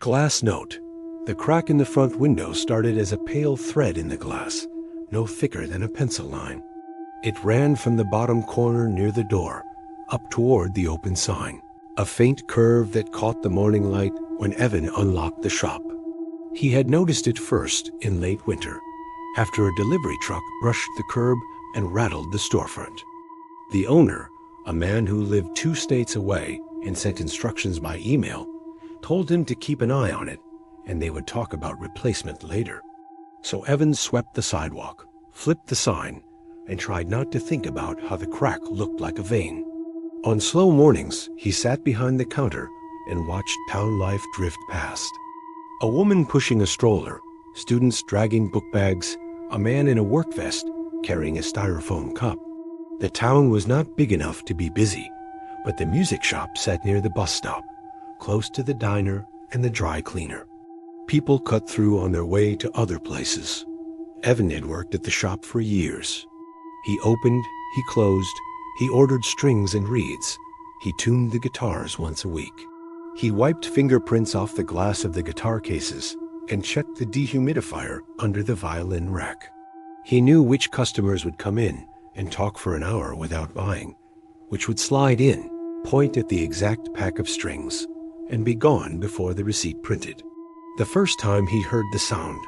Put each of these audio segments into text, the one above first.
Glass note. The crack in the front window started as a pale thread in the glass, no thicker than a pencil line. It ran from the bottom corner near the door, up toward the open sign, a faint curve that caught the morning light when Evan unlocked the shop. He had noticed it first in late winter, after a delivery truck brushed the curb and rattled the storefront. The owner, a man who lived 2 states away and sent instructions by email, told him to keep an eye on it, and they would talk about replacement later. So Evan swept the sidewalk, flipped the sign, and tried not to think about how the crack looked like a vein. On slow mornings, he sat behind the counter and watched town life drift past. A woman pushing a stroller, students dragging book bags, a man in a work vest carrying a styrofoam cup. The town was not big enough to be busy, but the music shop sat near the bus stop, close to the diner and the dry cleaner. People cut through on their way to other places. Evan had worked at the shop for years. He opened, he closed, he ordered strings and reeds. He tuned the guitars once a week. He wiped fingerprints off the glass of the guitar cases and checked the dehumidifier under the violin rack. He knew which customers would come in and talk for an hour without buying, which would slide in, point at the exact pack of strings, and be gone before the receipt printed. The first time he heard the sound,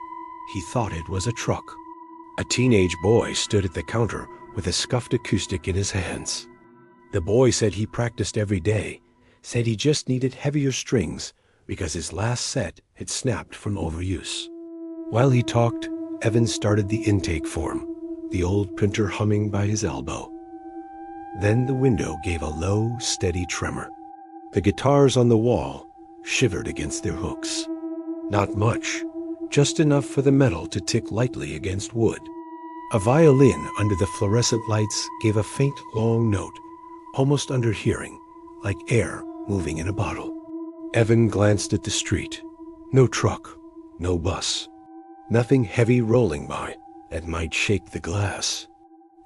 he thought it was a truck. A teenage boy stood at the counter with a scuffed acoustic in his hands. The boy said he practiced every day, said he just needed heavier strings because his last set had snapped from overuse. While he talked, Evan started the intake form, the old printer humming by his elbow. Then the window gave a low, steady tremor. The guitars on the wall shivered against their hooks. Not much, just enough for the metal to tick lightly against wood. A violin under the fluorescent lights gave a faint, long note, almost under hearing, like air moving in a bottle. Evan glanced at the street. No truck, no bus, nothing heavy rolling by that might shake the glass.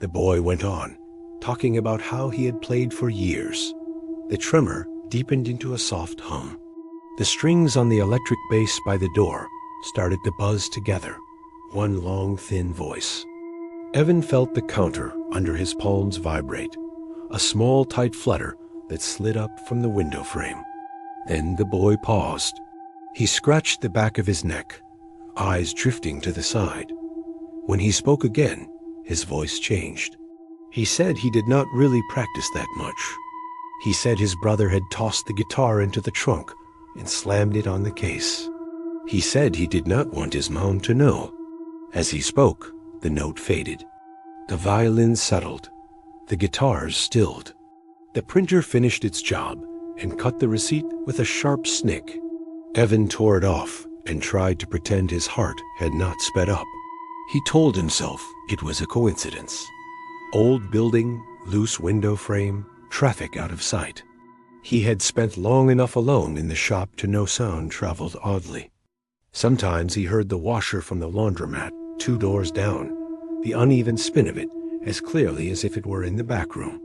The boy went on, talking about how he had played for years. The tremor deepened into a soft hum. The strings on the electric bass by the door started to buzz together, one long, thin voice. Evan felt the counter under his palms vibrate, a small, tight flutter that slid up from the window frame. Then the boy paused. He scratched the back of his neck, eyes drifting to the side. When he spoke again, his voice changed. He said he did not really practice that much. He said his brother had tossed the guitar into the trunk and slammed it on the case. He said he did not want his mom to know. As he spoke, the note faded. The violin settled. The guitars stilled. The printer finished its job and cut the receipt with a sharp snick. Evan tore it off and tried to pretend his heart had not sped up. He told himself it was a coincidence. Old building, loose window frame, traffic out of sight. He had spent long enough alone in the shop to know sound traveled oddly. Sometimes he heard the washer from the laundromat 2 doors down, the uneven spin of it as clearly as if it were in the back room.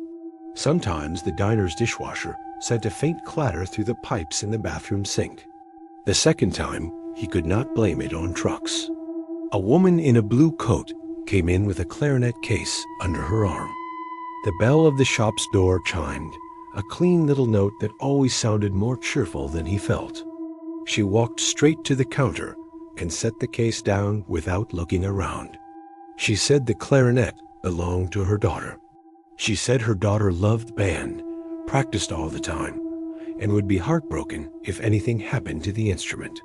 Sometimes the diner's dishwasher sent a faint clatter through the pipes in the bathroom sink. The second time, he could not blame it on trucks. A woman in a blue coat came in with a clarinet case under her arm. The bell of the shop's door chimed, a clean little note that always sounded more cheerful than he felt. She walked straight to the counter and set the case down without looking around. She said the clarinet belonged to her daughter. She said her daughter loved band, practiced all the time, and would be heartbroken if anything happened to the instrument.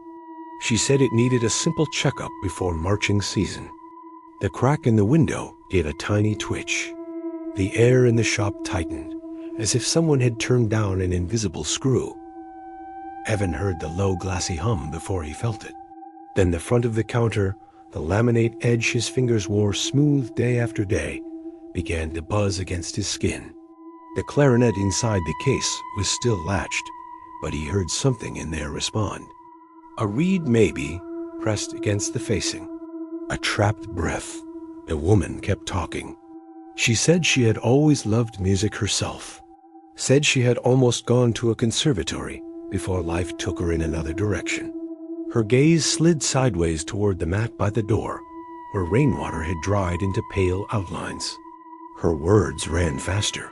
She said it needed a simple checkup before marching season. The crack in the window gave a tiny twitch. The air in the shop tightened, as if someone had turned down an invisible screw. Evan heard the low, glassy hum before he felt it. Then the front of the counter, the laminate edge his fingers wore smooth day after day, began to buzz against his skin. The clarinet inside the case was still latched, but he heard something in there respond. A reed maybe pressed against the facing. A trapped breath. The woman kept talking. She said she had always loved music herself. Said she had almost gone to a conservatory before life took her in another direction. Her gaze slid sideways toward the mat by the door, where rainwater had dried into pale outlines. Her words ran faster.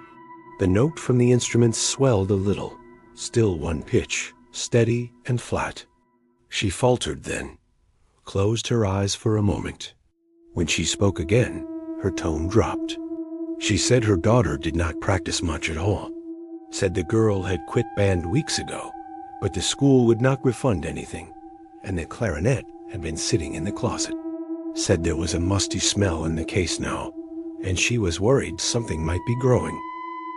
The note from the instrument swelled a little, still one pitch, steady and flat. She faltered then, closed her eyes for a moment. When she spoke again, her tone dropped. She said her daughter did not practice much at all. Said the girl had quit band weeks ago, but the school would not refund anything, and the clarinet had been sitting in the closet. Said there was a musty smell in the case now, and she was worried something might be growing.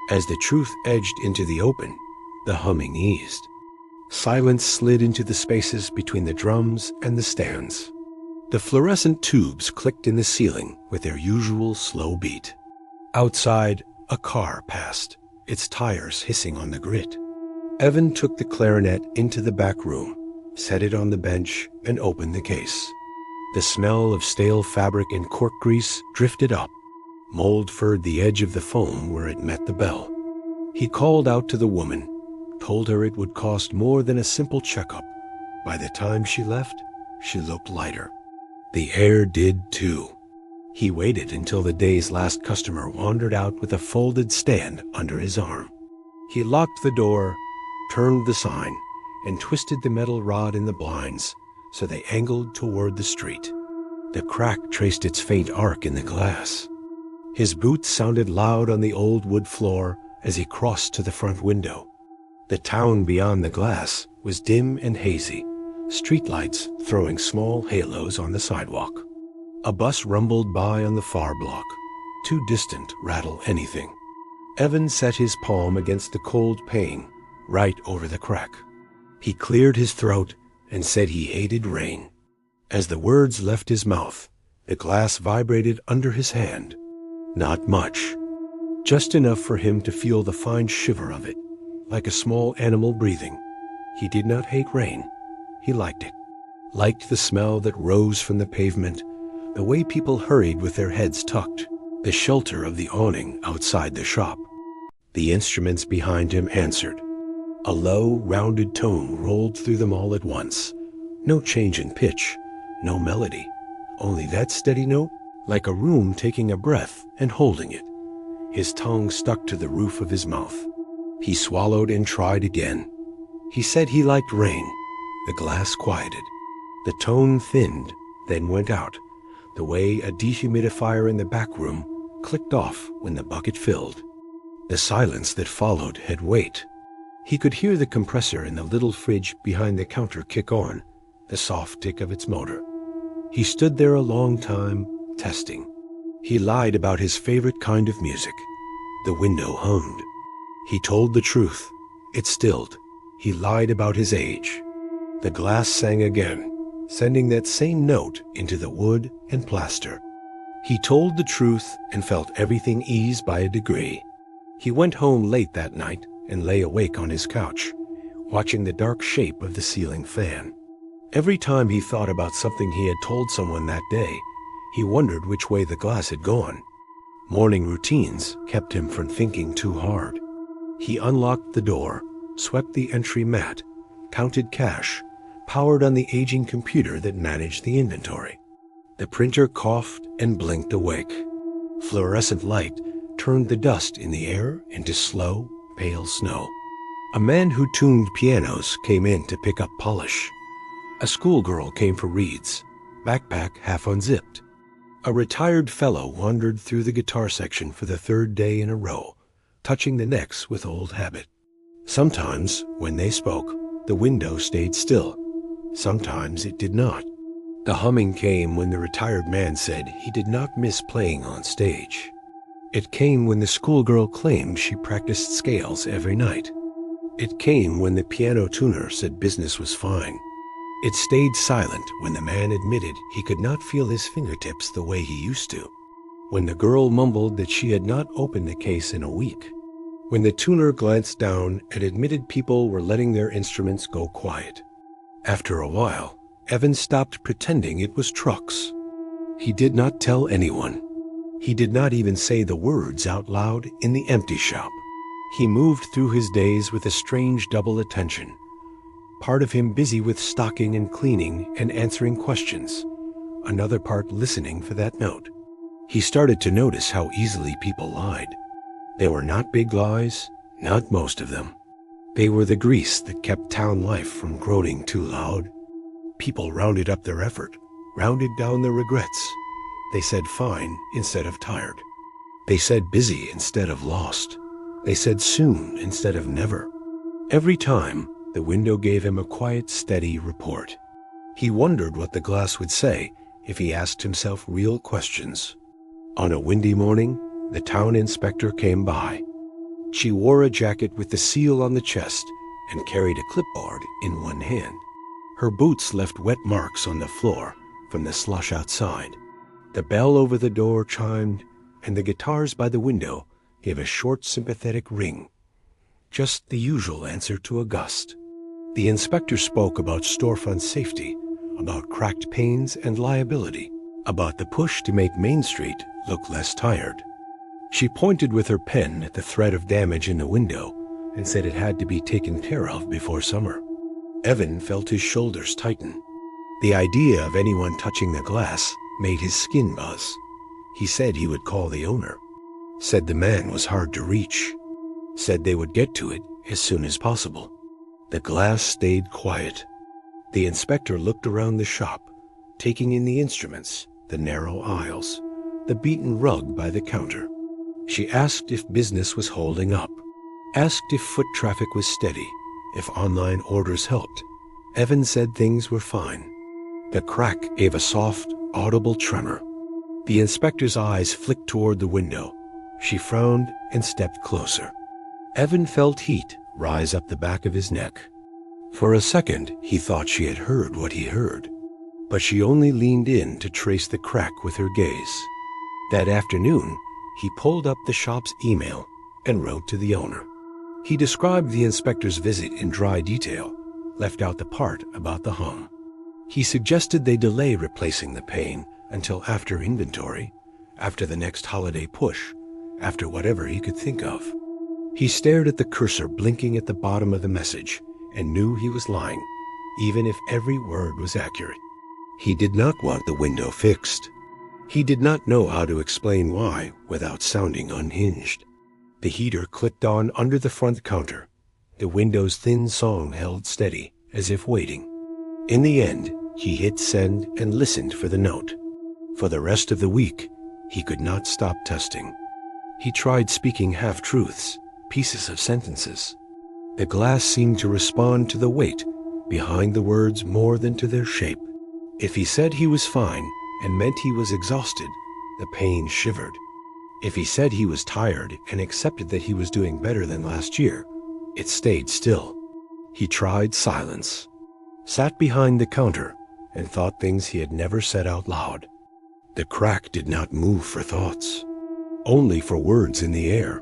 As the truth edged into the open, the humming eased. Silence slid into the spaces between the drums and the stands. The fluorescent tubes clicked in the ceiling with their usual slow beat. Outside, a car passed, its tires hissing on the grit. Evan took the clarinet into the back room, set it on the bench, and opened the case. The smell of stale fabric and cork grease drifted up. Mold furred the edge of the foam where it met the bell. He called out to the woman, told her it would cost more than a simple checkup. By the time she left, she looked lighter. The air did too. He waited until the day's last customer wandered out with a folded stand under his arm. He locked the door, turned the sign, and twisted the metal rod in the blinds so they angled toward the street. The crack traced its faint arc in the glass. His boots sounded loud on the old wood floor as he crossed to the front window. The town beyond the glass was dim and hazy, streetlights throwing small halos on the sidewalk. A bus rumbled by on the far block, too distant to rattle anything. Evan set his palm against the cold pane, right over the crack. He cleared his throat and said he hated rain. As the words left his mouth, the glass vibrated under his hand. Not much. Just enough for him to feel the fine shiver of it, like a small animal breathing. He did not hate rain. He liked it. Liked the smell that rose from the pavement, the way people hurried with their heads tucked, the shelter of the awning outside the shop. The instruments behind him answered. A low, rounded tone rolled through them all at once. No change in pitch, no melody, only that steady note, like a room taking a breath and holding it. His tongue stuck to the roof of his mouth. He swallowed and tried again. He said he liked rain. The glass quieted. The tone thinned, then went out, the way a dehumidifier in the back room clicked off when the bucket filled. The silence that followed had weight. He could hear the compressor in the little fridge behind the counter kick on, the soft tick of its motor. He stood there a long time, testing. He lied about his favorite kind of music. The window hummed. He told the truth. It stilled. He lied about his age. The glass sang again, sending that same note into the wood and plaster. He told the truth and felt everything ease by a degree. He went home late that night and lay awake on his couch, watching the dark shape of the ceiling fan. Every time he thought about something he had told someone that day, he wondered which way the glass had gone. Morning routines kept him from thinking too hard. He unlocked the door, swept the entry mat, counted cash, powered on the aging computer that managed the inventory. The printer coughed and blinked awake. Fluorescent light turned the dust in the air into slow, pale snow. A man who tuned pianos came in to pick up polish. A schoolgirl came for reeds, backpack half unzipped. A retired fellow wandered through the guitar section for the third day in a row, touching the necks with old habit. Sometimes, when they spoke, the window stayed still. Sometimes it did not. The humming came when the retired man said he did not miss playing on stage. It came when the schoolgirl claimed she practiced scales every night. It came when the piano tuner said business was fine. It stayed silent when the man admitted he could not feel his fingertips the way he used to. When the girl mumbled that she had not opened the case in a week. When the tuner glanced down and admitted people were letting their instruments go quiet. After a while, Evan stopped pretending it was trucks. He did not tell anyone. He did not even say the words out loud in the empty shop. He moved through his days with a strange double attention. part of him busy with stocking and cleaning and answering questions, another part listening for that note. He started to notice how easily people lied. They were not big lies, not most of them. They were the grease that kept town life from groaning too loud. People rounded up their effort, rounded down their regrets. They said fine instead of tired. They said busy instead of lost. They said soon instead of never. Every time, the window gave him a quiet, steady report. He wondered what the glass would say if he asked himself real questions. On a windy morning, the town inspector came by. She wore a jacket with the seal on the chest and carried a clipboard in one hand. Her boots left wet marks on the floor from the slush outside. The bell over the door chimed, and the guitars by the window gave a short, sympathetic ring. Just the usual answer to a gust. The inspector spoke about storefront safety, about cracked panes and liability, about the push to make Main Street look less tired. She pointed with her pen at the threat of damage in the window and said it had to be taken care of before summer. Evan felt his shoulders tighten. The idea of anyone touching the glass made his skin buzz. He said he would call the owner. Said the man was hard to reach. Said they would get to it as soon as possible. The glass stayed quiet. The inspector looked around the shop, taking in the instruments, the narrow aisles, the beaten rug by the counter. She asked if business was holding up, asked if foot traffic was steady, if online orders helped. Evan said things were fine. The crack gave a soft, audible tremor. The inspector's eyes flicked toward the window. She frowned and stepped closer. Evan felt heat rise up the back of his neck. For a second, he thought she had heard what he heard, but she only leaned in to trace the crack with her gaze. That afternoon, he pulled up the shop's email and wrote to the owner. He described the inspector's visit in dry detail, left out the part about the hum. He suggested they delay replacing the pane until after inventory, after the next holiday push, after whatever he could think of. He stared at the cursor blinking at the bottom of the message and knew he was lying, even if every word was accurate. He did not want the window fixed. He did not know how to explain why without sounding unhinged. The heater clicked on under the front counter. The window's thin song held steady, as if waiting. In the end, he hit send and listened for the note. For the rest of the week, he could not stop testing. He tried speaking half-truths, pieces of sentences. The glass seemed to respond to the weight behind the words more than to their shape. If he said he was fine and meant he was exhausted, the pane shivered. If he said he was tired and accepted that he was doing better than last year, it stayed still. He tried silence, sat behind the counter, and thought things he had never said out loud. The crack did not move for thoughts, only for words in the air.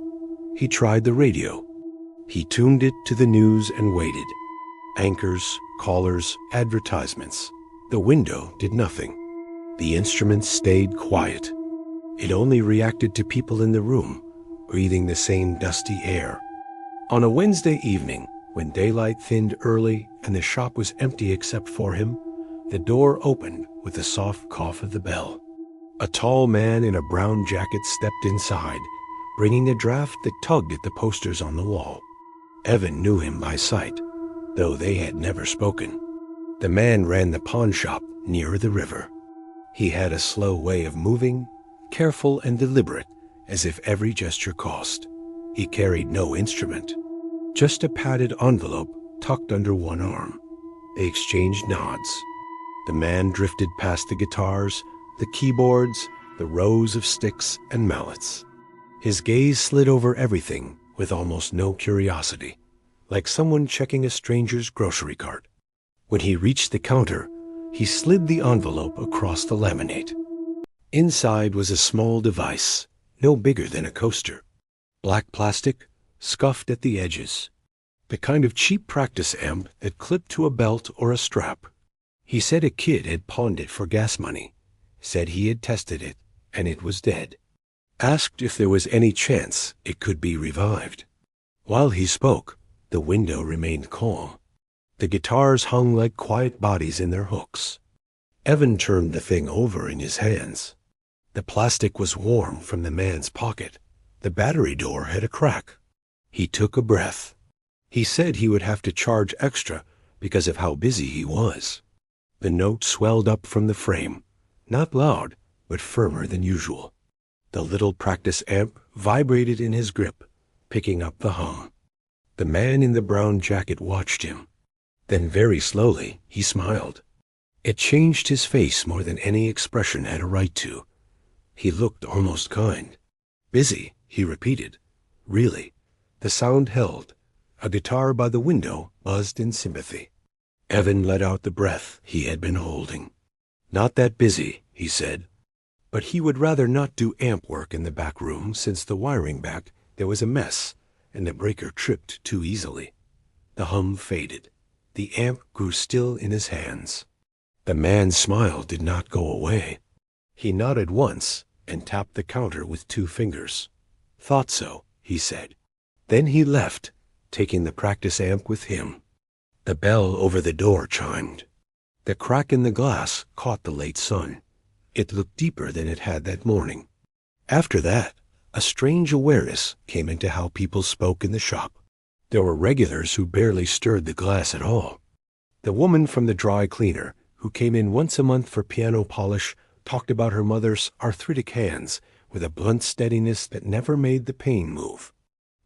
He tried the radio. He tuned it to the news and waited. Anchors, callers, advertisements. The window did nothing. The instrument stayed quiet. It only reacted to people in the room, breathing the same dusty air. On a Wednesday evening, when daylight thinned early and the shop was empty except for him, the door opened with the soft cough of the bell. A tall man in a brown jacket stepped inside, bringing a draft that tugged at the posters on the wall. Evan knew him by sight, though they had never spoken. The man ran the pawn shop near the river. He had a slow way of moving, careful and deliberate, as if every gesture cost. He carried no instrument, just a padded envelope tucked under one arm. They exchanged nods. The man drifted past the guitars, the keyboards, the rows of sticks and mallets. His gaze slid over everything with almost no curiosity, like someone checking a stranger's grocery cart. When he reached the counter, he slid the envelope across the laminate. Inside was a small device, no bigger than a coaster. Black plastic, scuffed at the edges. The kind of cheap practice amp that clipped to a belt or a strap. He said a kid had pawned it for gas money. Said he had tested it, and it was dead. Asked if there was any chance it could be revived. While he spoke, the window remained calm. The guitars hung like quiet bodies in their hooks. Evan turned the thing over in his hands. The plastic was warm from the man's pocket. The battery door had a crack. He took a breath. He said he would have to charge extra because of how busy he was. The note swelled up from the frame, not loud, but firmer than usual. The little practice amp vibrated in his grip, picking up the hum. The man in the brown jacket watched him. Then very slowly he smiled. It changed his face more than any expression had a right to. He looked almost kind. "Busy," he repeated. "Really." The sound held. A guitar by the window buzzed in sympathy. Evan let out the breath he had been holding. "Not that busy," he said. But he would rather not do amp work in the back room, since the wiring back there was a mess, and the breaker tripped too easily. The hum faded. The amp grew still in his hands. The man's smile did not go away. He nodded once and tapped the counter with 2 fingers. "Thought so," he said. Then he left, taking the practice amp with him. The bell over the door chimed. The crack in the glass caught the late sun. It looked deeper than it had that morning. After that, a strange awareness came into how people spoke in the shop. There were regulars who barely stirred the glass at all. The woman from the dry cleaner, who came in once a month for piano polish, talked about her mother's arthritic hands with a blunt steadiness that never made the pain move.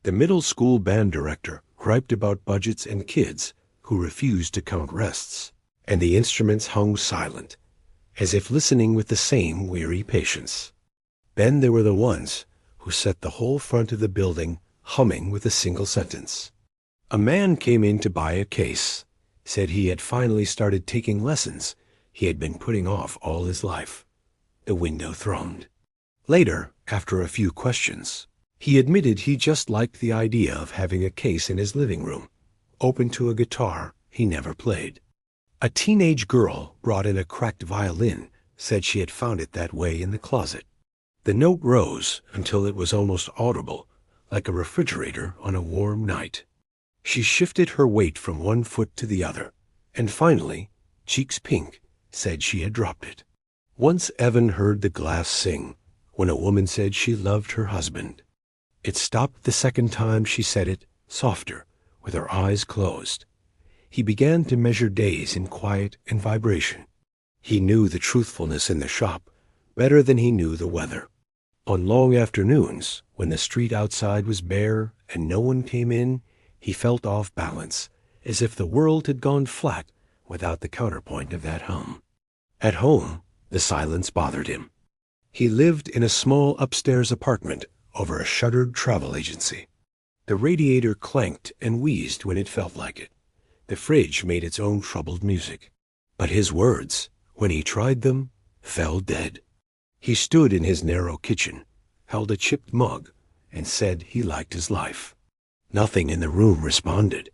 The middle school band director griped about budgets and kids who refused to count rests, and the instruments hung silent, as if listening with the same weary patience. Then there were the ones who set the whole front of the building humming with a single sentence. A man came in to buy a case, said he had finally started taking lessons he had been putting off all his life. The window thrummed. Later, after a few questions, he admitted he just liked the idea of having a case in his living room, open to a guitar he never played. A teenage girl brought in a cracked violin, said she had found it that way in the closet. The note rose until it was almost audible, like a refrigerator on a warm night. She shifted her weight from one foot to the other, and finally, cheeks pink, said she had dropped it. Once Evan heard the glass sing, when a woman said she loved her husband. It stopped the second time she said it, softer, with her eyes closed. He began to measure days in quiet and vibration. He knew the truthfulness in the shop better than he knew the weather. On long afternoons, when the street outside was bare and no one came in, he felt off balance, as if the world had gone flat without the counterpoint of that hum. At home, the silence bothered him. He lived in a small upstairs apartment over a shuttered travel agency. The radiator clanked and wheezed when it felt like it. The fridge made its own troubled music. But his words, when he tried them, fell dead. He stood in his narrow kitchen, held a chipped mug, and said he liked his life. Nothing in the room responded.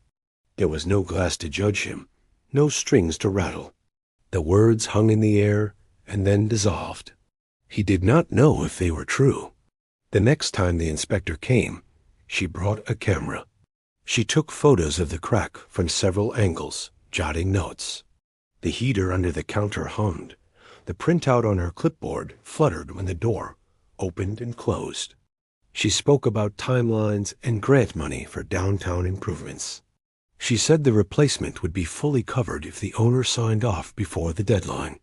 There was no glass to judge him, no strings to rattle. The words hung in the air and then dissolved. He did not know if they were true. The next time the inspector came, she brought a camera. She took photos of the crack from several angles, jotting notes. The heater under the counter hummed. The printout on her clipboard fluttered when the door opened and closed. She spoke about timelines and grant money for downtown improvements. She said the replacement would be fully covered if the owner signed off before the deadline.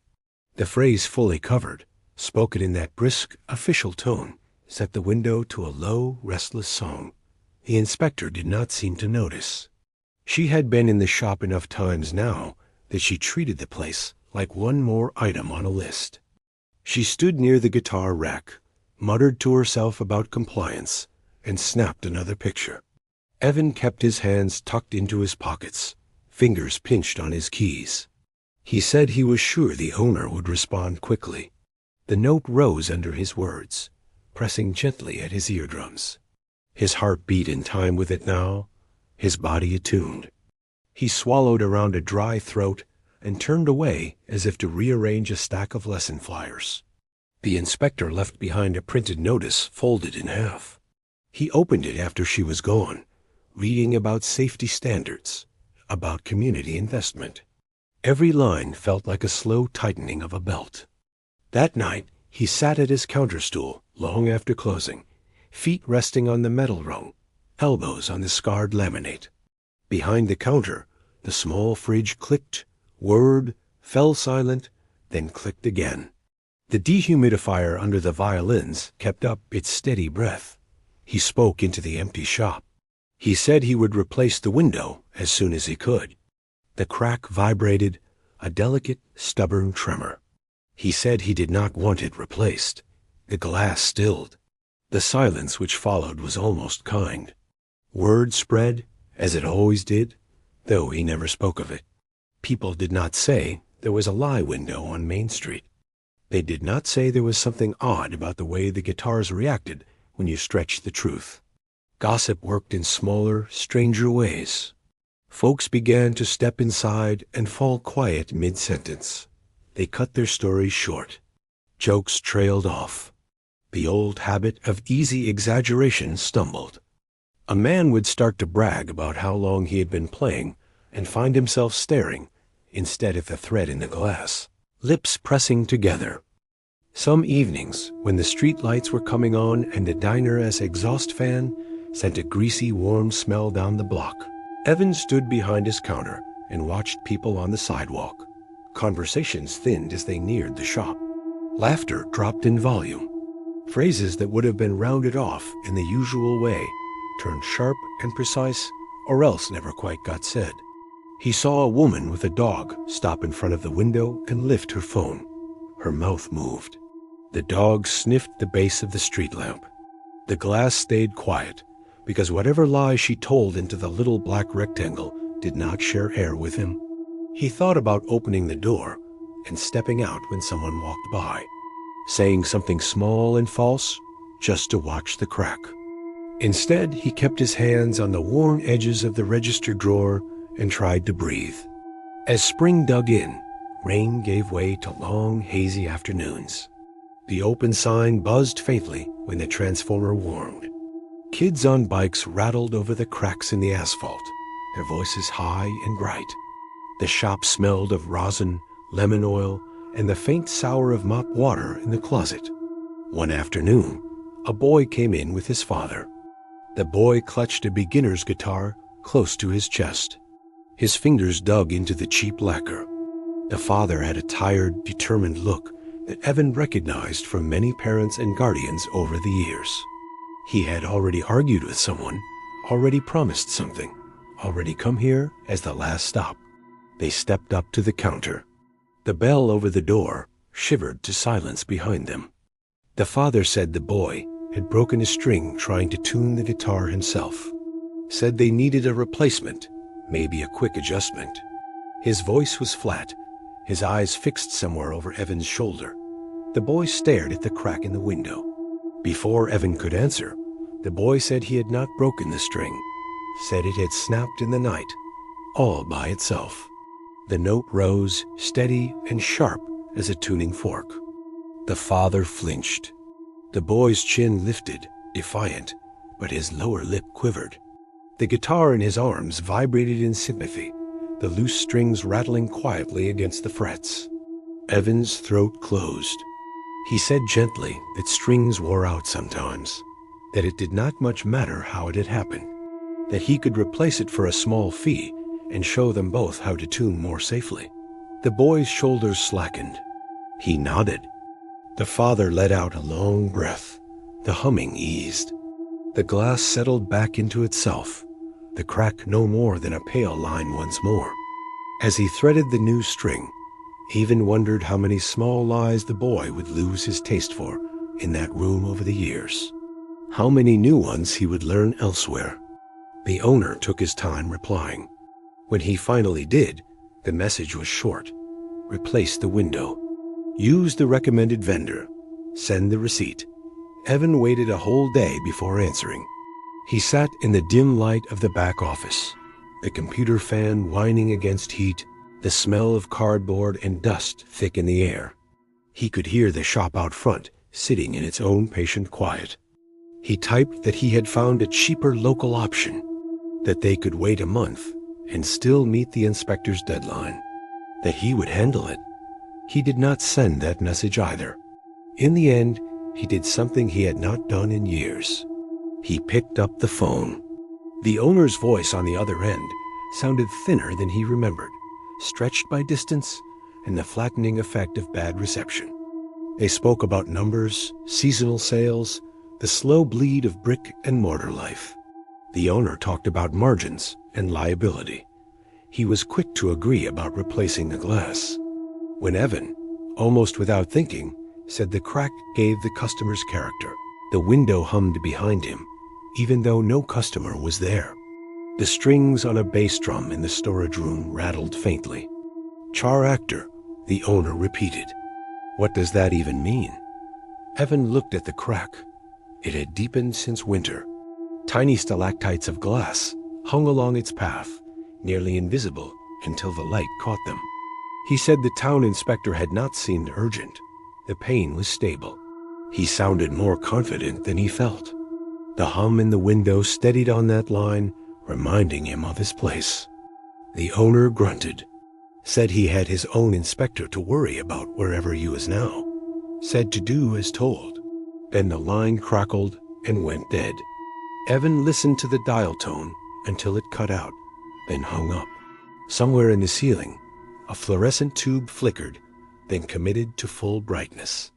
The phrase "fully covered," spoken in that brisk, official tone, set the window to a low, restless song. The inspector did not seem to notice. She had been in the shop enough times now that she treated the place like one more item on a list. She stood near the guitar rack, muttered to herself about compliance, and snapped another picture. Evan kept his hands tucked into his pockets, fingers pinched on his keys. He said he was sure the owner would respond quickly. The note rose under his words, pressing gently at his eardrums. His heart beat in time with it now, his body attuned. He swallowed around a dry throat and turned away as if to rearrange a stack of lesson flyers. The inspector left behind a printed notice folded in half. He opened it after she was gone, reading about safety standards, about community investment. Every line felt like a slow tightening of a belt. That night, he sat at his counter stool long after closing, feet resting on the metal rung, elbows on the scarred laminate. Behind the counter, the small fridge clicked, whirred, fell silent, then clicked again. The dehumidifier under the violins kept up its steady breath. He spoke into the empty shop. He said he would replace the window as soon as he could. The crack vibrated, a delicate, stubborn tremor. He said he did not want it replaced. The glass stilled. The silence which followed was almost kind. Word spread, as it always did, though he never spoke of it. People did not say there was a lie window on Main Street. They did not say there was something odd about the way the guitars reacted when you stretched the truth. Gossip worked in smaller, stranger ways. Folks began to step inside and fall quiet mid-sentence. They cut their stories short. Jokes trailed off. The old habit of easy exaggeration stumbled. A man would start to brag about how long he had been playing and find himself staring instead at the thread in the glass, lips pressing together. Some evenings, when the street lights were coming on and the diner's exhaust fan sent a greasy, warm smell down the block, Evan stood behind his counter and watched people on the sidewalk. Conversations thinned as they neared the shop. Laughter dropped in volume. Phrases that would have been rounded off in the usual way turned sharp and precise, or else never quite got said. He saw a woman with a dog stop in front of the window and lift her phone. Her mouth moved. The dog sniffed the base of the street lamp. The glass stayed quiet, because whatever lie she told into the little black rectangle did not share air with him. He thought about opening the door and stepping out when someone walked by, saying something small and false just to watch the crack. Instead, he kept his hands on the worn edges of the register drawer and tried to breathe. As spring dug in, rain gave way to long, hazy afternoons. The open sign buzzed faintly when the transformer warned. Kids on bikes rattled over the cracks in the asphalt, their voices high and bright. The shop smelled of rosin, lemon oil, and the faint sour of mop water in the closet. One afternoon, a boy came in with his father. The boy clutched a beginner's guitar close to his chest. His fingers dug into the cheap lacquer. The father had a tired, determined look that Evan recognized from many parents and guardians over the years. He had already argued with someone, already promised something, already come here as the last stop. They stepped up to the counter. The bell over the door shivered to silence behind them. The father said the boy had broken a string trying to tune the guitar himself. Said they needed a replacement, maybe a quick adjustment. His voice was flat, his eyes fixed somewhere over Evan's shoulder. The boy stared at the crack in the window. Before Evan could answer, the boy said he had not broken the string, said it had snapped in the night, all by itself. The note rose, steady and sharp as a tuning fork. The father flinched. The boy's chin lifted, defiant, but his lower lip quivered. The guitar in his arms vibrated in sympathy, the loose strings rattling quietly against the frets. Evan's throat closed. He said gently that strings wore out sometimes, that it did not much matter how it had happened, that he could replace it for a small fee and show them both how to tune more safely. The boy's shoulders slackened. He nodded. The father let out a long breath. The humming eased. The glass settled back into itself, the crack no more than a pale line once more. As he threaded the new string, Evan wondered how many small lies the boy would lose his taste for in that room over the years. How many new ones he would learn elsewhere. The owner took his time replying. When he finally did, the message was short. Replace the window. Use the recommended vendor. Send the receipt. Evan waited a whole day before answering. He sat in the dim light of the back office, the computer fan whining against heat, the smell of cardboard and dust thick in the air. He could hear the shop out front, sitting in its own patient quiet. He typed that he had found a cheaper local option, that they could wait a month and still meet the inspector's deadline. That he would handle it. He did not send that message either. In the end, he did something he had not done in years. He picked up the phone. The owner's voice on the other end sounded thinner than he remembered, stretched by distance and the flattening effect of bad reception. They spoke about numbers, seasonal sales, the slow bleed of brick and mortar life. The owner talked about margins and liability. He was quick to agree about replacing the glass. When Evan, almost without thinking, said the crack gave the customer's character, the window hummed behind him, even though no customer was there. The strings on a bass drum in the storage room rattled faintly. "Char actor," the owner repeated. What does that even mean? Evan looked at the crack. It had deepened since winter. Tiny stalactites of glass hung along its path, nearly invisible until the light caught them. He said the town inspector had not seemed urgent. The pain was stable. He sounded more confident than he felt. The hum in the window steadied on that line, reminding him of his place. The owner grunted, said he had his own inspector to worry about wherever he was now, said to do as told. Then the line crackled and went dead. Evan listened to the dial tone until it cut out, then hung up. Somewhere in the ceiling, a fluorescent tube flickered, then committed to full brightness.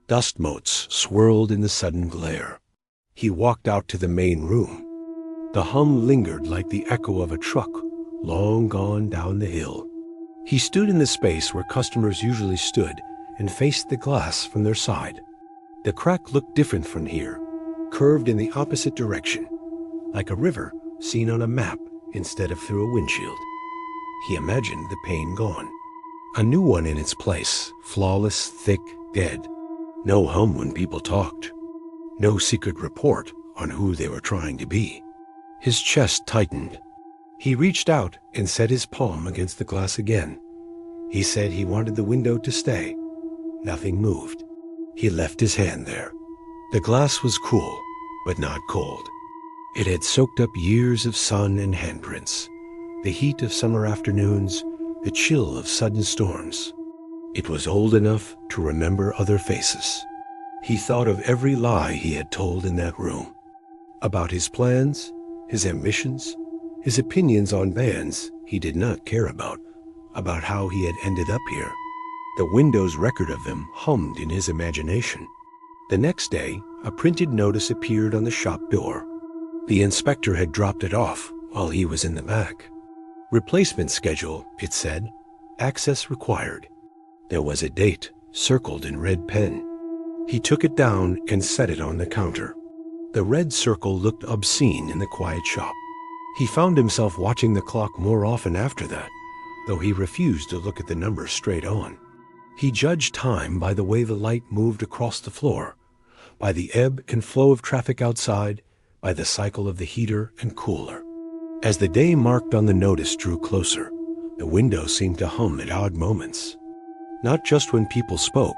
Dust motes swirled in the sudden glare. He walked out to the main room. The hum lingered like the echo of a truck long gone down the hill. He stood in the space where customers usually stood and faced the glass from their side. The crack looked different from here, curved in the opposite direction, like a river seen on a map instead of through a windshield. He imagined the pane gone. A new one in its place, flawless, thick, dead. No hum when people talked. No secret report on who they were trying to be. His chest tightened. He reached out and set his palm against the glass again. He said he wanted the window to stay. Nothing moved. He left his hand there. The glass was cool, but not cold. It had soaked up years of sun and handprints, the heat of summer afternoons, the chill of sudden storms. It was old enough to remember other faces. He thought of every lie he had told in that room. About his plans, his ambitions, his opinions on bands he did not care about how he had ended up here. The window's record of them hummed in his imagination. The next day, a printed notice appeared on the shop door. The inspector had dropped it off while he was in the back. Replacement schedule, it said. Access required. There was a date, circled in red pen. He took it down and set it on the counter. The red circle looked obscene in the quiet shop. He found himself watching the clock more often after that, though he refused to look at the number straight on. He judged time by the way the light moved across the floor, by the ebb and flow of traffic outside, by the cycle of the heater and cooler. As the day marked on the notice drew closer, the window seemed to hum at odd moments. Not just when people spoke,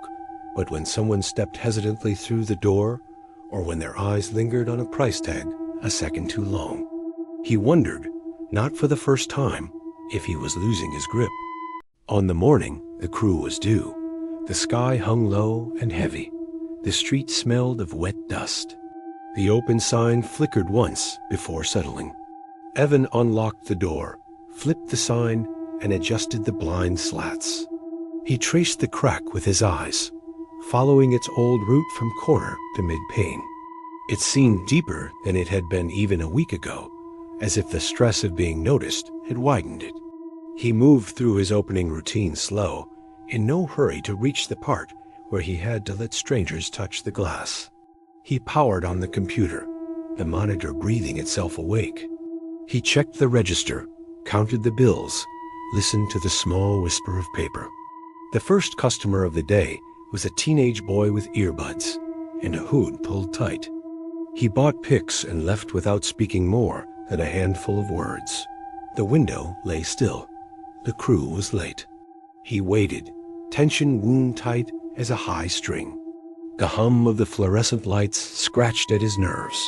but when someone stepped hesitantly through the door, or when their eyes lingered on a price tag a second too long. He wondered, not for the first time, if he was losing his grip. On the morning the crew was due, the sky hung low and heavy. The street smelled of wet dust. The open sign flickered once before settling. Evan unlocked the door, flipped the sign, and adjusted the blind slats. He traced the crack with his eyes, following its old route from corner to mid-pane. It seemed deeper than it had been even a week ago, as if the stress of being noticed had widened it. He moved through his opening routine slow, in no hurry to reach the part where he had to let strangers touch the glass. He powered on the computer, the monitor breathing itself awake. He checked the register, counted the bills, listened to the small whisper of paper. The first customer of the day was a teenage boy with earbuds and a hood pulled tight. He bought picks and left without speaking more than a handful of words. The window lay still. The crew was late. He waited, tension wound tight as a high string. The hum of the fluorescent lights scratched at his nerves.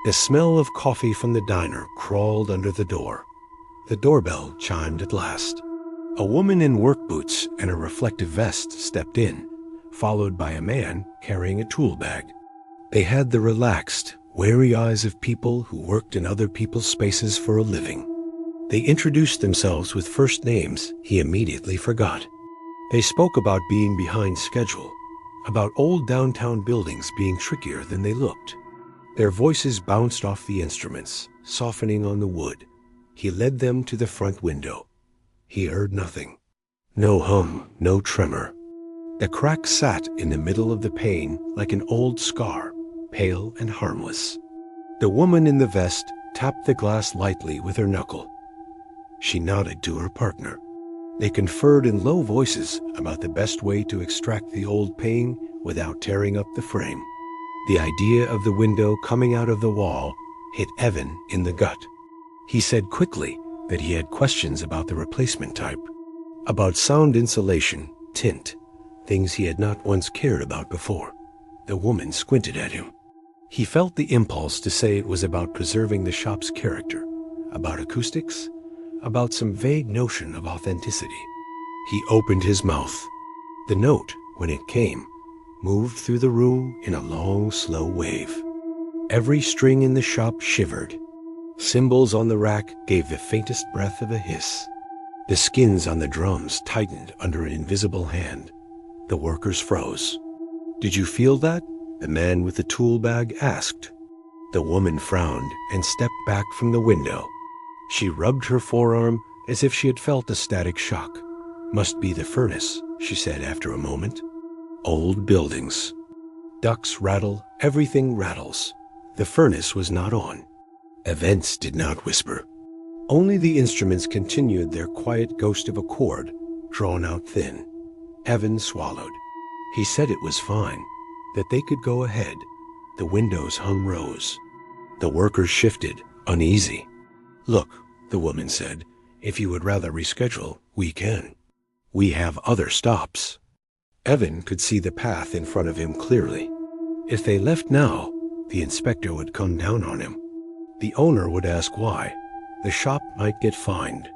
The smell of coffee from the diner crawled under the door. The doorbell chimed at last. A woman in work boots and a reflective vest stepped in, followed by a man carrying a tool bag. They had the relaxed, wary eyes of people who worked in other people's spaces for a living. They introduced themselves with first names he immediately forgot. They spoke about being behind schedule, about old downtown buildings being trickier than they looked. Their voices bounced off the instruments, softening on the wood. He led them to the front window. He heard nothing. No hum, no tremor. The crack sat in the middle of the pane like an old scar, pale and harmless. The woman in the vest tapped the glass lightly with her knuckle. She nodded to her partner. They conferred in low voices about the best way to extract the old pane without tearing up the frame. The idea of the window coming out of the wall hit Evan in the gut. He said quickly that he had questions about the replacement type, about sound insulation, tint, things he had not once cared about before. The woman squinted at him. He felt the impulse to say it was about preserving the shop's character, about acoustics, about some vague notion of authenticity. He opened his mouth. The note, when it came, moved through the room in a long, slow wave. Every string in the shop shivered. Cymbals on the rack gave the faintest breath of a hiss. The skins on the drums tightened under an invisible hand. The workers froze. "Did you feel that?" the man with the tool bag asked. The woman frowned and stepped back from the window. She rubbed her forearm as if she had felt a static shock. "Must be the furnace," she said after a moment. Old buildings. Ducts rattle, everything rattles. The furnace was not on. Events did not whisper. Only the instruments continued their quiet ghost of a chord, drawn out thin. Evan swallowed. He said it was fine, that they could go ahead. The windows hung rose. The workers shifted, uneasy. "Look," the woman said, "if you would rather reschedule, we can. We have other stops." Evan could see the path in front of him clearly. If they left now, the inspector would come down on him. The owner would ask why. The shop might get fined.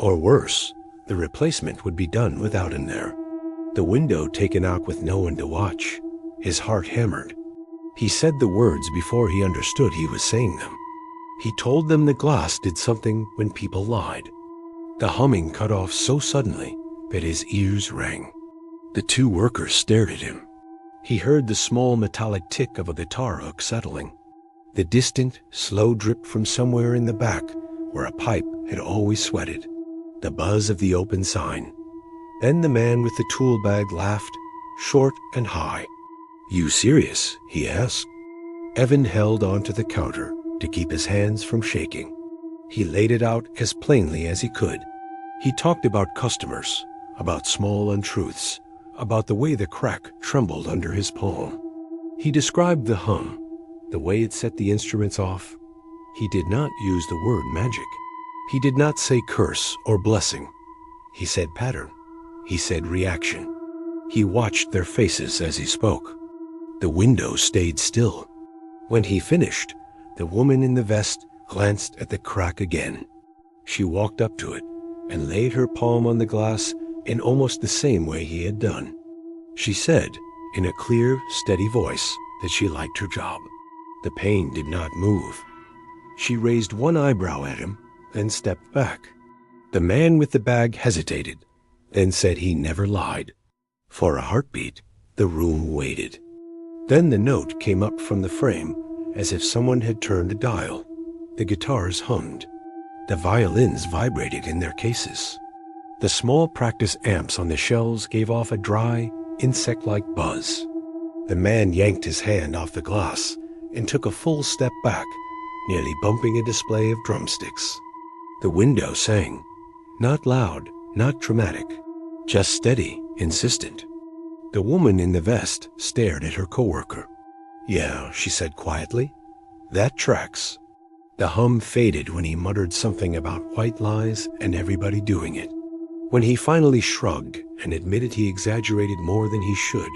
Or worse, the replacement would be done without him there. The window taken out with no one to watch. His heart hammered. He said the words before he understood he was saying them. He told them the glass did something when people lied. The humming cut off so suddenly that his ears rang. The two workers stared at him. He heard the small metallic tick of a guitar hook settling. The distant, slow drip from somewhere in the back where a pipe had always sweated. The buzz of the open sign. Then the man with the tool bag laughed, short and high. "You serious?" he asked. Evan held onto the counter to keep his hands from shaking. He laid it out as plainly as he could. He talked about customers, about small untruths, about the way the crack trembled under his palm. He described the hum, the way it set the instruments off. He did not use the word magic. He did not say curse or blessing. He said pattern. He said reaction. He watched their faces as he spoke. The window stayed still. When he finished, the woman in the vest glanced at the crack again. She walked up to it and laid her palm on the glass in almost the same way he had done. She said, in a clear, steady voice, that she liked her job. The pane did not move. She raised one eyebrow at him, then stepped back. The man with the bag hesitated, then said he never lied. For a heartbeat, the room waited. Then the note came up from the frame, as if someone had turned a dial. The guitars hummed. The violins vibrated in their cases. The small practice amps on the shelves gave off a dry, insect-like buzz. The man yanked his hand off the glass and took a full step back, nearly bumping a display of drumsticks. The window sang. Not loud, not dramatic, just steady, insistent. The woman in the vest stared at her coworker. "Yeah," she said quietly. "That tracks." The hum faded when he muttered something about white lies and everybody doing it. When he finally shrugged and admitted he exaggerated more than he should,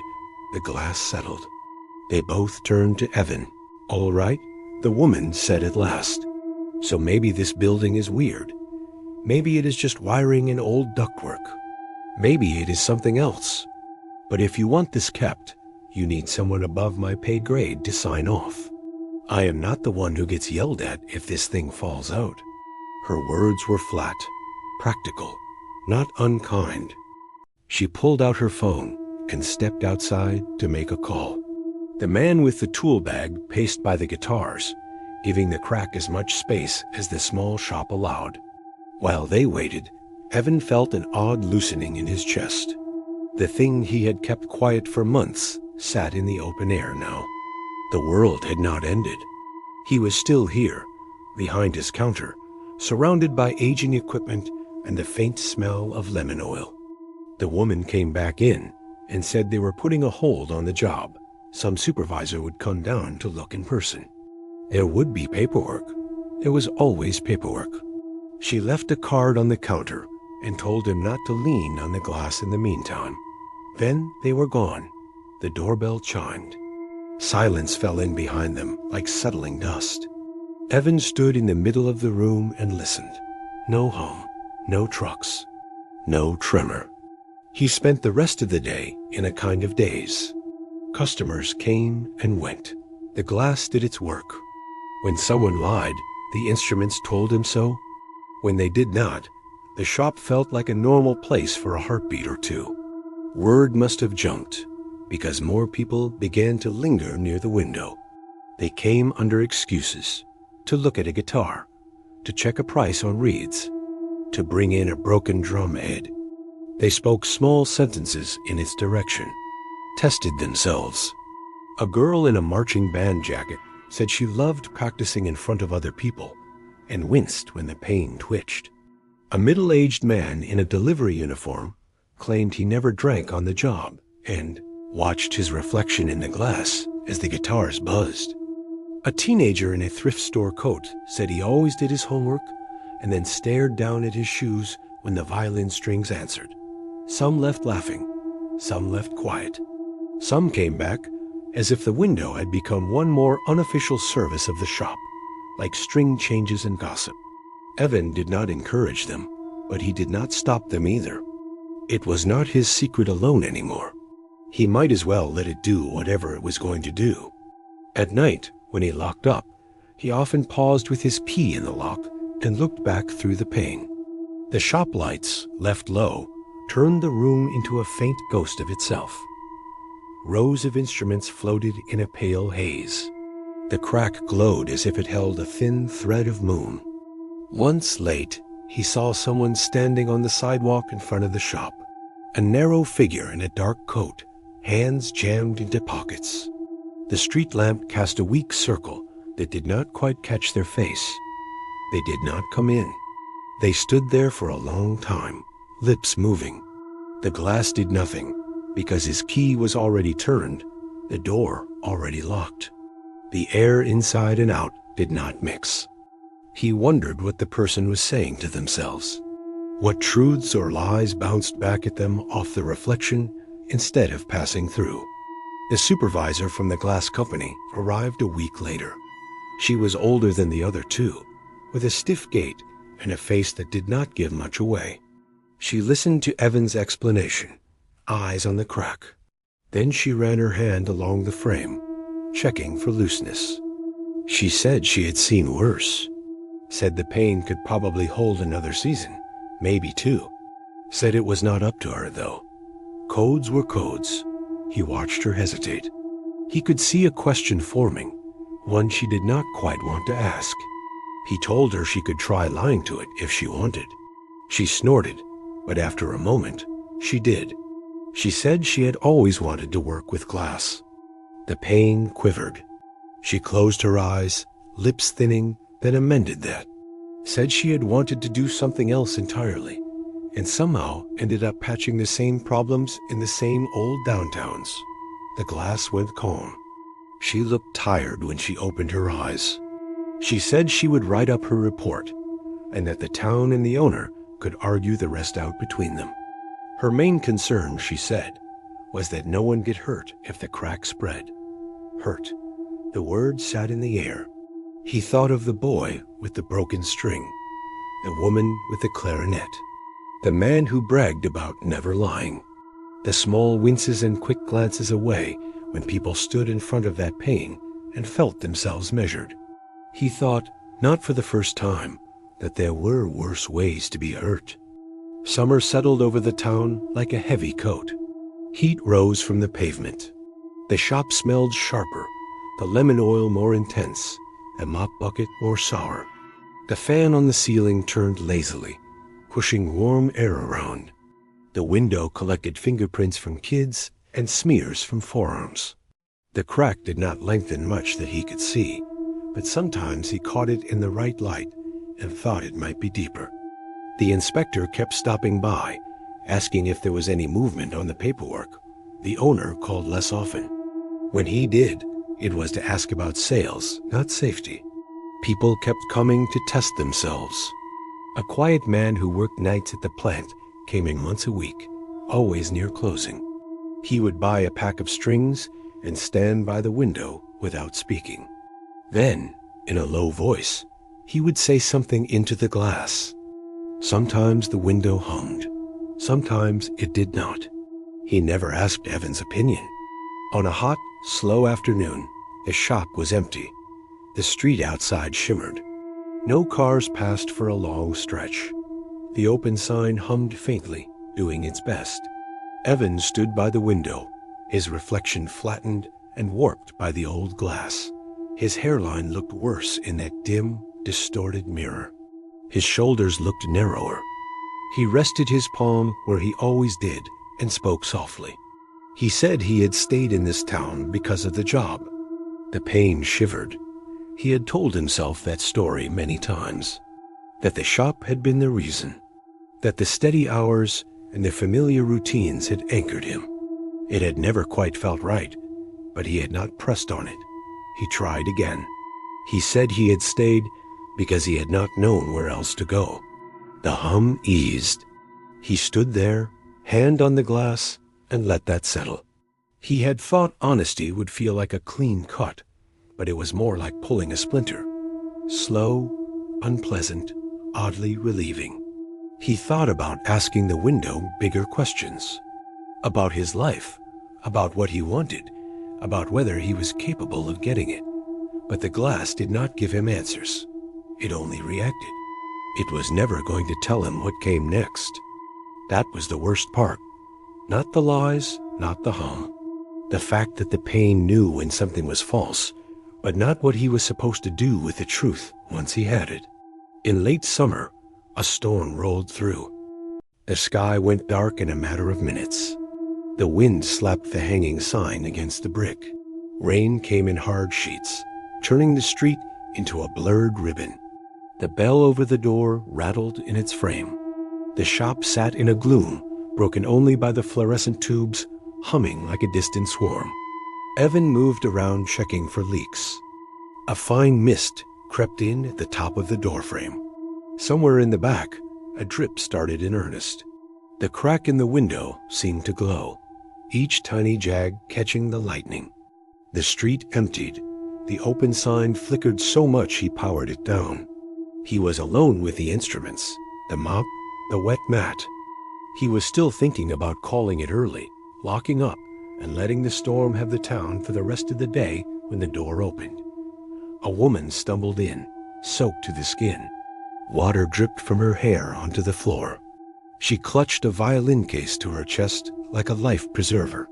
the glass settled. They both turned to Evan. "All right," the woman said at last. "So maybe this building is weird. Maybe it is just wiring and old ductwork. Maybe it is something else. But if you want this kept, you need someone above my pay grade to sign off. I am not the one who gets yelled at if this thing falls out." Her words were flat, practical, not unkind. She pulled out her phone and stepped outside to make a call. The man with the tool bag paced by the guitars, giving the crack as much space as the small shop allowed. While they waited, Evan felt an odd loosening in his chest. The thing he had kept quiet for months sat in the open air now. The world had not ended. He was still here, behind his counter, surrounded by aging equipment and the faint smell of lemon oil. The woman came back in and said they were putting a hold on the job. Some supervisor would come down to look in person. There would be paperwork. There was always paperwork. She left a card on the counter and told him not to lean on the glass in the meantime. Then they were gone. The doorbell chimed. Silence fell in behind them like settling dust. Evan stood in the middle of the room and listened. No hum, no trucks, no tremor. He spent the rest of the day in a kind of daze. Customers came and went. The glass did its work. When someone lied, the instruments told him so. When they did not, the shop felt like a normal place for a heartbeat or two. Word must have jumped, because more people began to linger near the window. They came under excuses, to look at a guitar, to check a price on reeds, to bring in a broken drum head. They spoke small sentences in its direction, tested themselves. A girl in a marching band jacket said she loved practicing in front of other people and winced when the pain twitched. A middle-aged man in a delivery uniform claimed he never drank on the job and watched his reflection in the glass as the guitars buzzed. A teenager in a thrift store coat said he always did his homework and then stared down at his shoes when the violin strings answered. Some left laughing, some left quiet. Some came back as if the window had become one more unofficial service of the shop, like string changes and gossip. Evan did not encourage them, but he did not stop them either. It was not his secret alone anymore. He might as well let it do whatever it was going to do. At night, when he locked up, he often paused with his key in the lock and looked back through the pane. The shop lights, left low, turned the room into a faint ghost of itself. Rows of instruments floated in a pale haze. The crack glowed as if it held a thin thread of moon. Once late, he saw someone standing on the sidewalk in front of the shop, a narrow figure in a dark coat, hands jammed into pockets. The street lamp cast a weak circle that did not quite catch their face. They did not come in. They stood there for a long time, lips moving. The glass did nothing, because his key was already turned, the door already locked. The air inside and out did not mix. He wondered what the person was saying to themselves. What truths or lies bounced back at them off the reflection instead of passing through. The supervisor from the glass company arrived a week later. She was older than the other two, with a stiff gait and a face that did not give much away. She listened to Evan's explanation, eyes on the crack. Then she ran her hand along the frame, checking for looseness. She said she had seen worse. Said the pain could probably hold another season, maybe two. Said it was not up to her, though. Codes were codes. He watched her hesitate. He could see a question forming, one she did not quite want to ask. He told her she could try lying to it if she wanted. She snorted, but after a moment, she did. She said she had always wanted to work with glass. The pain quivered. She closed her eyes, lips thinning, then amended that. Said she had wanted to do something else entirely, and somehow ended up patching the same problems in the same old downtowns. The glass went calm. She looked tired when she opened her eyes. She said she would write up her report, and that the town and the owner could argue the rest out between them. Her main concern, she said, was that no one get hurt if the crack spread. Hurt. The word sat in the air. He thought of the boy with the broken string. the woman with the clarinet, the man who bragged about never lying, the small winces and quick glances away when people stood in front of that pain and felt themselves measured. He thought, not for the first time, that there were worse ways to be hurt. Summer settled over the town like a heavy coat. Heat rose from the pavement. The shop smelled sharper, the lemon oil more intense, the mop bucket more sour. The fan on the ceiling turned lazily, pushing warm air around. The window collected fingerprints from kids and smears from forearms. The crack did not lengthen much that he could see, but sometimes he caught it in the right light and thought it might be deeper. The inspector kept stopping by, asking if there was any movement on the paperwork. The owner called less often. When he did, it was to ask about sales, not safety. People kept coming to test themselves. A quiet man who worked nights at the plant came in once a week, always near closing. He would buy a pack of strings and stand by the window without speaking. Then, in a low voice, he would say something into the glass. Sometimes the window hummed. Sometimes it did not. He never asked Evan's opinion. On a hot, slow afternoon, the shop was empty. The street outside shimmered. No cars passed for a long stretch. The open sign hummed faintly, doing its best. Evan stood by the window, his reflection flattened and warped by the old glass. His hairline looked worse in that dim, distorted mirror. His shoulders looked narrower. He rested his palm where he always did and spoke softly. He said he had stayed in this town because of the job. The pain shivered. He had told himself that story many times, that the shop had been the reason, that the steady hours and the familiar routines had anchored him. It had never quite felt right, but he had not pressed on it. He tried again. He said he had stayed because he had not known where else to go. The hum eased. He stood there, hand on the glass, and let that settle. He had thought honesty would feel like a clean cut, but it was more like pulling a splinter. Slow, unpleasant, oddly relieving. He thought about asking the window bigger questions. About his life, about what he wanted, about whether he was capable of getting it. But the glass did not give him answers. It only reacted. It was never going to tell him what came next. That was the worst part. Not the lies, not the hum. The fact that the pain knew when something was false, but not what he was supposed to do with the truth once he had it. In late summer, a storm rolled through. The sky went dark in a matter of minutes. The wind slapped the hanging sign against the brick. Rain came in hard sheets, turning the street into a blurred ribbon. The bell over the door rattled in its frame. The shop sat in a gloom, broken only by the fluorescent tubes, humming like a distant swarm. Evan moved around checking for leaks. A fine mist crept in at the top of the doorframe. Somewhere in the back, a drip started in earnest. The crack in the window seemed to glow, each tiny jag catching the lightning. The street emptied. The open sign flickered so much he powered it down. He was alone with the instruments, the mop, the wet mat. He was still thinking about calling it early, locking up, and letting the storm have the town for the rest of the day when the door opened. A woman stumbled in, soaked to the skin. Water dripped from her hair onto the floor. She clutched a violin case to her chest like a life preserver.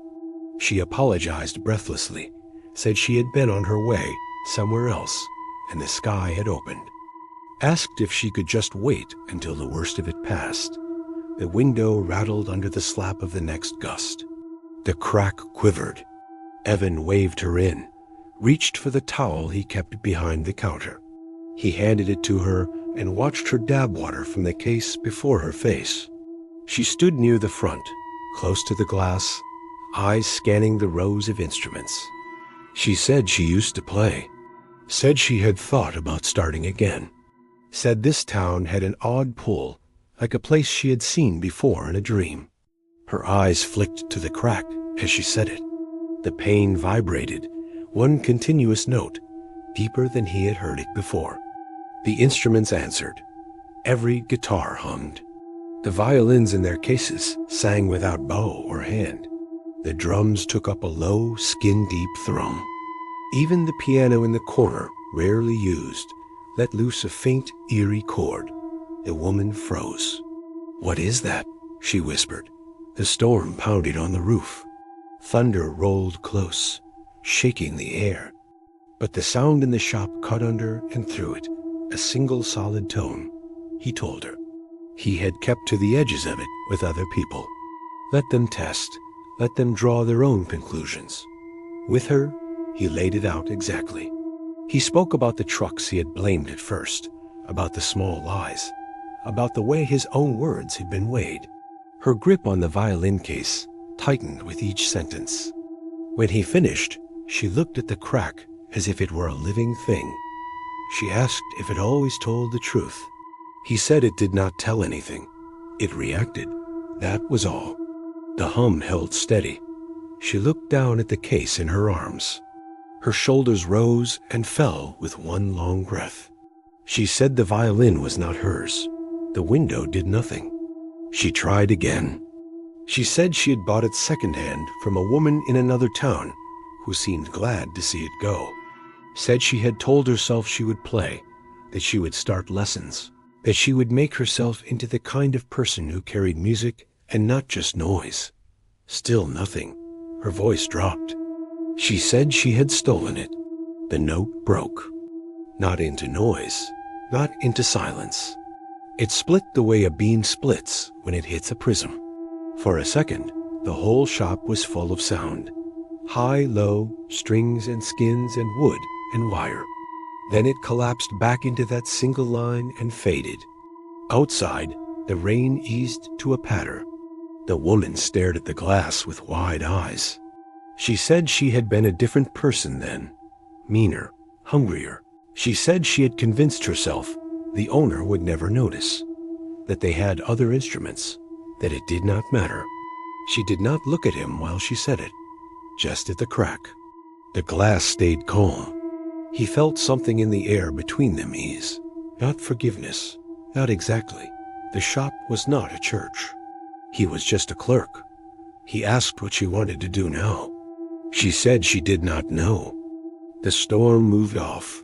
She apologized breathlessly, said she had been on her way somewhere else, and the sky had opened. Asked if she could just wait until the worst of it passed. The window rattled under the slap of the next gust. The crack quivered. Evan waved her in, reached for the towel he kept behind the counter. He handed it to her and watched her dab water from the case before her face. She stood near the front, close to the glass, eyes scanning the rows of instruments. She said she used to play, said she had thought about starting again, said this town had an odd pull, like a place she had seen before in a dream. Her eyes flicked to the crack as she said it. The pain vibrated, one continuous note, deeper than he had heard it before. The instruments answered. Every guitar hummed. The violins in their cases sang without bow or hand. The drums took up a low, skin-deep thrum. Even the piano in the corner, rarely used, let loose a faint, eerie chord. The woman froze. "What is that?" she whispered. The storm pounded on the roof. Thunder rolled close, shaking the air. But the sound in the shop cut under and through it, a single solid tone. He told her. He had kept to the edges of it with other people. Let them test, let them draw their own conclusions. With her, he laid it out exactly. He spoke about the trucks he had blamed at first, about the small lies, about the way his own words had been weighed. Her grip on the violin case tightened with each sentence. When he finished, she looked at the crack as if it were a living thing. She asked if it always told the truth. He said it did not tell anything. It reacted. That was all. The hum held steady. She looked down at the case in her arms. Her shoulders rose and fell with one long breath. She said the violin was not hers. The window did nothing. She tried again. She said she had bought it secondhand from a woman in another town who seemed glad to see it go. Said she had told herself she would play, that she would start lessons, that she would make herself into the kind of person who carried music and not just noise. Still nothing. Her voice dropped. She said she had stolen it. The note broke. Not into noise, not into silence. It split the way a beam splits when it hits a prism. For a second, the whole shop was full of sound. High, low, strings and skins and wood and wire. Then it collapsed back into that single line and faded. Outside, the rain eased to a patter. The woman stared at the glass with wide eyes. She said she had been a different person then, meaner, hungrier. She said she had convinced herself the owner would never notice, that they had other instruments, that it did not matter. She did not look at him while she said it, just at the crack. The glass stayed calm. He felt something in the air between them ease. Not forgiveness, not exactly. The shop was not a church. He was just a clerk. He asked what she wanted to do now. She said she did not know. The storm moved off.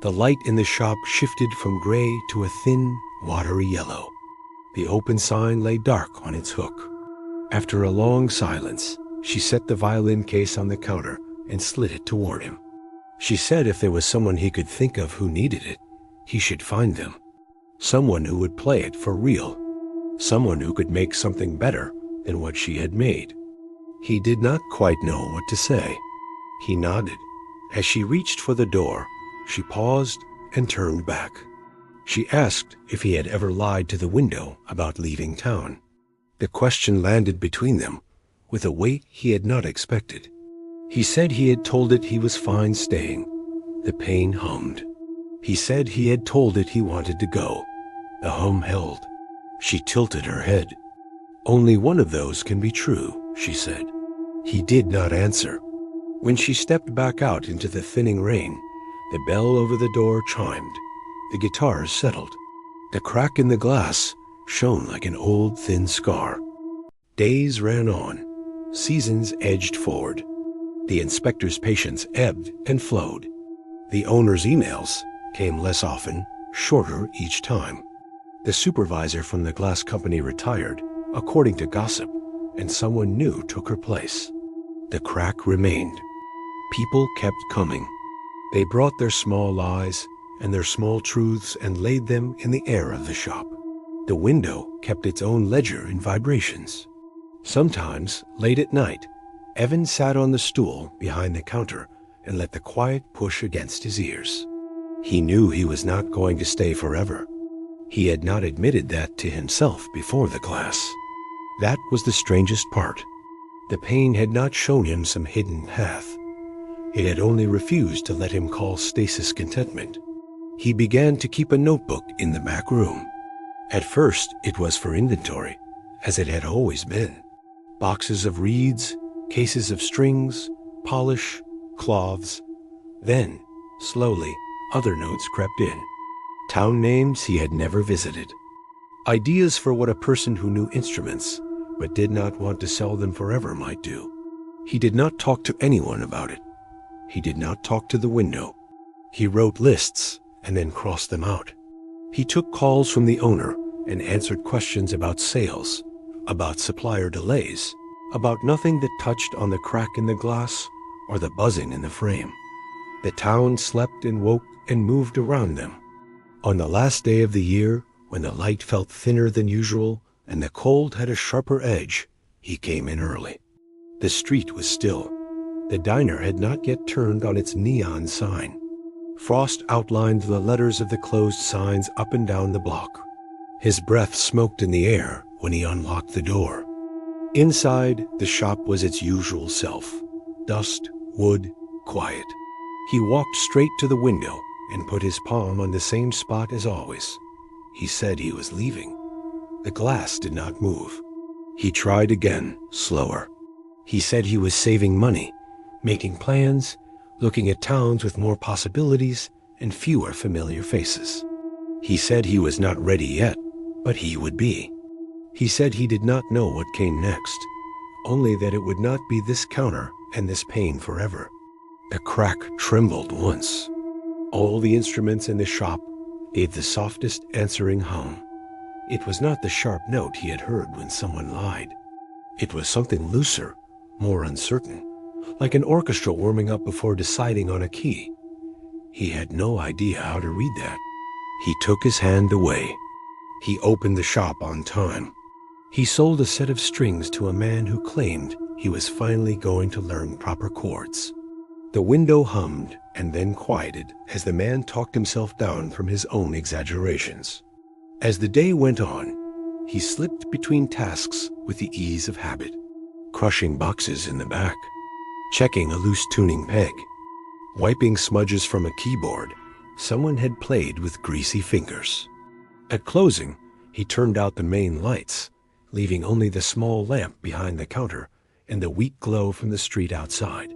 The light in the shop shifted from gray to a thin, watery yellow. The open sign lay dark on its hook. After a long silence, she set the violin case on the counter and slid it toward him. She said if there was someone he could think of who needed it, he should find them. Someone who would play it for real. Someone who could make something better than what she had made. He did not quite know what to say. He nodded. As she reached for the door, she paused and turned back. She asked if he had ever lied to the window about leaving town. The question landed between them with a weight he had not expected. He said he had told it he was fine staying. The pain hummed. He said he had told it he wanted to go. The hum held. She tilted her head. Only one of those can be true, she said. He did not answer. When she stepped back out into the thinning rain, the bell over the door chimed. The guitars settled. The crack in the glass shone like an old thin scar. Days ran on. Seasons edged forward. The inspector's patience ebbed and flowed. The owner's emails came less often, shorter each time. The supervisor from the glass company retired, according to gossip, and someone new took her place. The crack remained. People kept coming. They brought their small lies and their small truths and laid them in the air of the shop. The window kept its own ledger in vibrations. Sometimes, late at night, Evan sat on the stool behind the counter and let the quiet push against his ears. He knew he was not going to stay forever. He had not admitted that to himself before the glass. That was the strangest part. The pain had not shown him some hidden path. It had only refused to let him call stasis contentment. He began to keep a notebook in the back room. At first, it was for inventory, as it had always been. Boxes of reeds, cases of strings, polish, cloths. Then, slowly, other notes crept in. town names he had never visited, ideas for what a person who knew instruments but did not want to sell them forever might do. He did not talk to anyone about it. He did not talk to the window. He wrote lists and then crossed them out. He took calls from the owner and answered questions about sales, about supplier delays, about nothing that touched on the crack in the glass or the buzzing in the frame. The town slept and woke and moved around them. On the last day of the year, when the light felt thinner than usual and the cold had a sharper edge, he came in early. The street was still. The diner had not yet turned on its neon sign. Frost outlined the letters of the closed signs up and down the block. His breath smoked in the air when he unlocked the door. Inside, the shop was its usual self. Dust, wood, quiet. He walked straight to the window and put his palm on the same spot as always. He said he was leaving. The glass did not move. He tried again, slower. He said he was saving money, making plans, looking at towns with more possibilities and fewer familiar faces. He said he was not ready yet, but he would be. He said he did not know what came next, only that it would not be this counter and this pain forever. The crack trembled once. All the instruments in the shop gave the softest answering hum. It was not the sharp note he had heard when someone lied. It was something looser, more uncertain, like an orchestra warming up before deciding on a key. He had no idea how to read that. He took his hand away. He opened the shop on time. He sold a set of strings to a man who claimed he was finally going to learn proper chords. The window hummed and then quieted as the man talked himself down from his own exaggerations. As the day went on, he slipped between tasks with the ease of habit, crushing boxes in the back, checking a loose tuning peg, wiping smudges from a keyboard someone had played with greasy fingers. At closing, he turned out the main lights, leaving only the small lamp behind the counter and the weak glow from the street outside.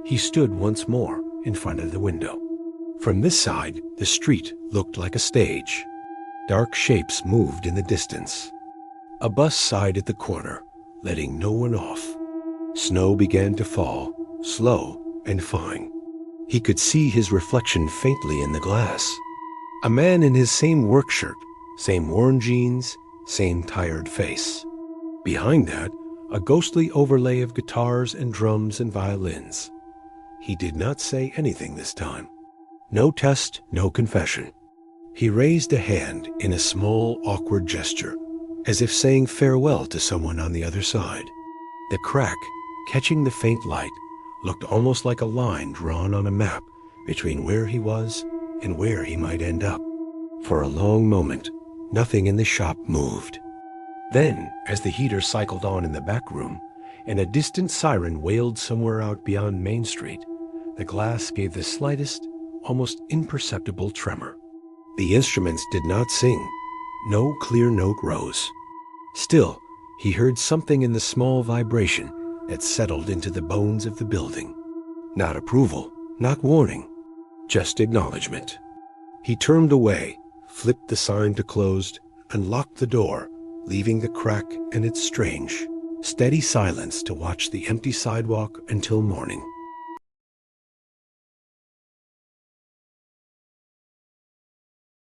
He stood once more in front of the window. From this side, the street looked like a stage. Dark shapes moved in the distance. A bus sighed at the corner, letting no one off. Snow began to fall, slow and fine. He could see his reflection faintly in the glass. A man in his same work shirt, same worn jeans, same tired face. Behind that, a ghostly overlay of guitars and drums and violins. He did not say anything this time. No test, no confession. He raised a hand in a small, awkward gesture, as if saying farewell to someone on the other side. The crack, catching the faint light, looked almost like a line drawn on a map between where he was and where he might end up. For a long moment, nothing in the shop moved. Then, as the heater cycled on in the back room, and a distant siren wailed somewhere out beyond Main Street, the glass gave the slightest, almost imperceptible tremor. The instruments did not sing. No clear note rose. Still, he heard something in the small vibration that settled into the bones of the building. Not approval, not warning, just acknowledgement. He turned away, flipped the sign to closed, and locked the door, leaving the crack and its strange, steady silence to watch the empty sidewalk until morning.